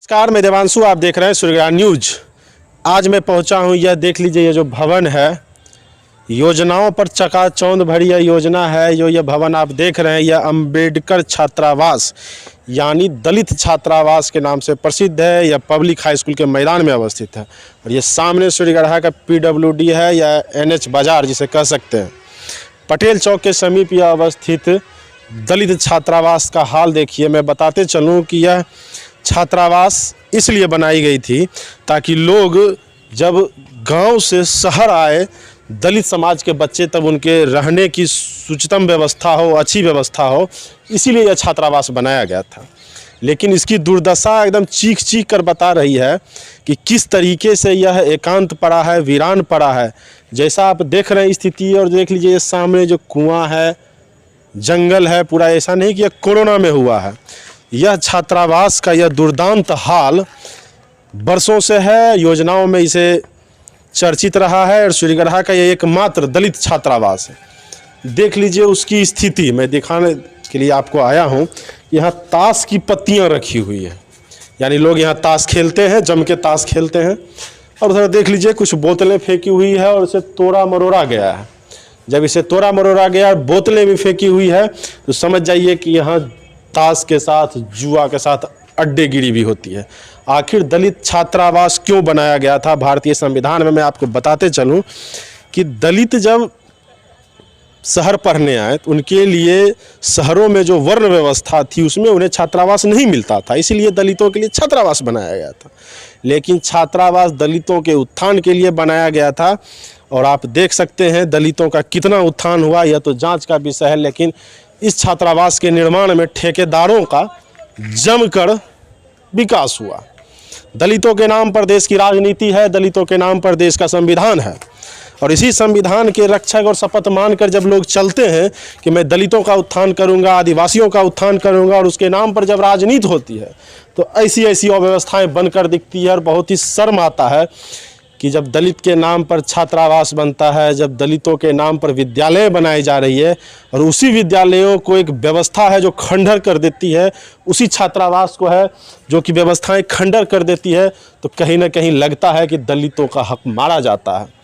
नमस्कार, मैं देवांशु, आप देख रहे हैं सूर्यग्रहण न्यूज। आज मैं पहुंचा हूं, यह देख लीजिए, ये जो भवन है, योजनाओं पर चकाचौंध भरी यह योजना है। जो यह भवन आप देख रहे हैं, यह अंबेडकर छात्रावास यानी दलित छात्रावास के नाम से प्रसिद्ध है। यह पब्लिक हाई स्कूल के मैदान में अवस्थित है और ये सामने सूर्यगढ़ा का PWD है या NH बाजार जिसे कह सकते हैं। पटेल चौक के समीप यह अवस्थित दलित छात्रावास का हाल देखिए। मैं बताते चलूँ कि यह छात्रावास इसलिए बनाई गई थी ताकि लोग जब गांव से शहर आए, दलित समाज के बच्चे, तब उनके रहने की सुचितम व्यवस्था हो, अच्छी व्यवस्था हो, इसीलिए यह छात्रावास बनाया गया था। लेकिन इसकी दुर्दशा एकदम चीख चीख कर बता रही है कि किस तरीके से यह एकांत पड़ा है, वीरान पड़ा है। जैसा आप देख रहे हैं स्थिति, और देख लीजिए सामने जो कुआं है, जंगल है पूरा। ऐसा नहीं कि यह कोरोना में हुआ है। यह छात्रावास का यह दुर्दांत हाल बरसों से है। योजनाओं में इसे चर्चित रहा है और सूर्यगढ़ा का यह एकमात्र दलित छात्रावास है। देख लीजिए उसकी स्थिति। मैं दिखाने के लिए आपको आया हूँ। यहाँ ताश की पत्तियाँ रखी हुई है, यानी लोग यहाँ ताश खेलते हैं, जम के ताश खेलते हैं। और उधर देख लीजिए कुछ बोतलें फेंकी हुई है और इसे तोड़ा मरोड़ा गया है। जब इसे तोड़ा मरोड़ा गया और बोतलें भी फेंकी हुई है तो समझ जाइए कि यहाँ ताश के साथ, जुआ के साथ अड्डेगिरी भी होती है। आखिर दलित छात्रावास क्यों बनाया गया था? भारतीय संविधान में मैं आपको बताते चलूं कि दलित जब शहर पढ़ने आए तो उनके लिए शहरों में जो वर्ण व्यवस्था थी उसमें उन्हें छात्रावास नहीं मिलता था, इसीलिए दलितों के लिए छात्रावास बनाया गया था। लेकिन छात्रावास दलितों के उत्थान के लिए बनाया गया था और आप देख सकते हैं दलितों का कितना उत्थान हुआ, यह तो जांच का विषय है। लेकिन इस छात्रावास के निर्माण में ठेकेदारों का जमकर विकास हुआ। दलितों के नाम पर देश की राजनीति है, दलितों के नाम पर देश का संविधान है और इसी संविधान के रक्षक और शपथ मानकर जब लोग चलते हैं कि मैं दलितों का उत्थान करूंगा, आदिवासियों का उत्थान करूंगा, और उसके नाम पर जब राजनीति होती है तो ऐसी ऐसी अव्यवस्थाएं बनकर दिखती है। और बहुत ही शर्म आता है कि जब दलित के नाम पर छात्रावास बनता है, जब दलितों के नाम पर विद्यालय बनाई जा रही है और उसी विद्यालयों को एक व्यवस्था है जो खंडर कर देती है, उसी छात्रावास को है जो कि व्यवस्थाएं खंडर कर देती है, तो कहीं ना कहीं लगता है कि दलितों का हक मारा जाता है।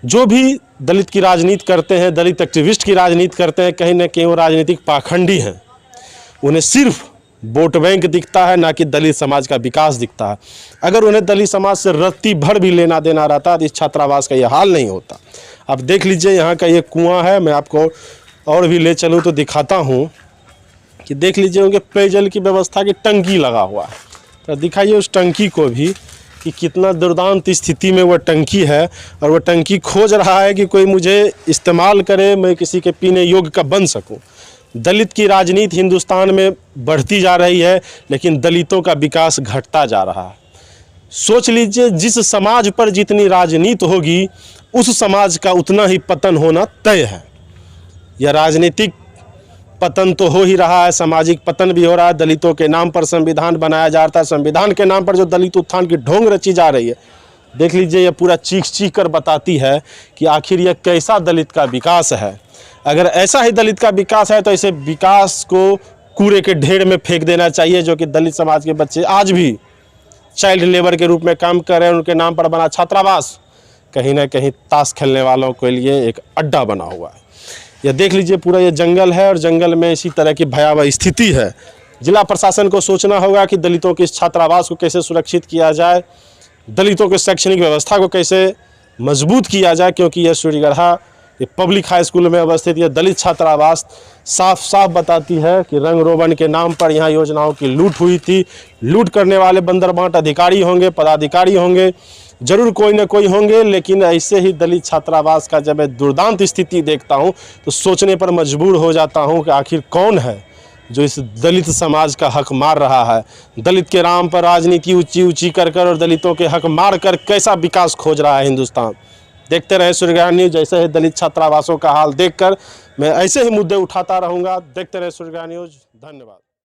जो भी दलित की राजनीति करते हैं, दलित एक्टिविस्ट की राजनीति करते हैं, कहीं ना कहीं वो राजनीतिक पाखंडी हैं। उन्हें सिर्फ वोट बैंक दिखता है, ना कि दलित समाज का विकास दिखता है। अगर उन्हें दलित समाज से रत्ती भर भी लेना देना रहता तो इस छात्रावास का यह हाल नहीं होता। अब देख लीजिए यहाँ का ये कुआं है। मैं आपको और भी ले चलूँ तो दिखाता हूँ कि देख लीजिए उनके पेयजल की व्यवस्था की टंकी लगा हुआ है। तो दिखाइए उस टंकी को भी कि कितना दुर्दांत स्थिति में वह टंकी है और वह टंकी खोज रहा है कि कोई मुझे इस्तेमाल करे, मैं किसी के पीने योग्य का बन सकूं। दलित की राजनीति हिंदुस्तान में बढ़ती जा रही है, लेकिन दलितों का विकास घटता जा रहा है। सोच लीजिए, जिस समाज पर जितनी राजनीति होगी उस समाज का उतना ही पतन होना तय है। यह राजनीतिक पतन तो हो ही रहा है, सामाजिक पतन भी हो रहा है। दलितों के नाम पर संविधान बनाया जा रहा है, संविधान के नाम पर जो दलित उत्थान की ढोंग रची जा रही है, देख लीजिए यह पूरा चीख चीख कर बताती है कि आखिर यह कैसा दलित का विकास है। अगर ऐसा ही दलित का विकास है तो ऐसे विकास को कूड़े के ढेर में फेंक देना चाहिए, जो कि दलित समाज के बच्चे आज भी चाइल्ड लेबर के रूप में काम कर रहे हैं। उनके नाम पर बना छात्रावास कहीं ना कहीं ताश खेलने वालों के लिए एक अड्डा बना हुआ है। यह देख लीजिए पूरा ये जंगल है और जंगल में इसी तरह की भयावह स्थिति है। जिला प्रशासन को सोचना होगा कि दलितों के इस छात्रावास को कैसे सुरक्षित किया जाए, दलितों के शैक्षणिक व्यवस्था को कैसे मजबूत किया जाए, क्योंकि यह सूर्यगढ़ा ये पब्लिक हाई स्कूल में अवस्थित यह दलित छात्रावास साफ साफ बताती है कि रंग रोगन के नाम पर यहाँ योजनाओं की लूट हुई थी। लूट करने वाले बंदरबांट अधिकारी होंगे, पदाधिकारी होंगे, जरूर कोई ना कोई होंगे। लेकिन ऐसे ही दलित छात्रावास का जब मैं दुर्दांत स्थिति देखता हूँ तो सोचने पर मजबूर हो जाता हूँ कि आखिर कौन है जो इस दलित समाज का हक मार रहा है। दलित के नाम पर राजनीति ऊंची ऊंची कर कर और दलितों के हक मार कर कैसा विकास खोज रहा है हिंदुस्तान। देखते रहे सूर्यग्रहण न्यूज। जैसे ही दलित छात्रावासों का हाल देखकर मैं ऐसे ही मुद्दे उठाता रहूँगा। देखते रहे सूर्यग्रहण न्यूज। धन्यवाद।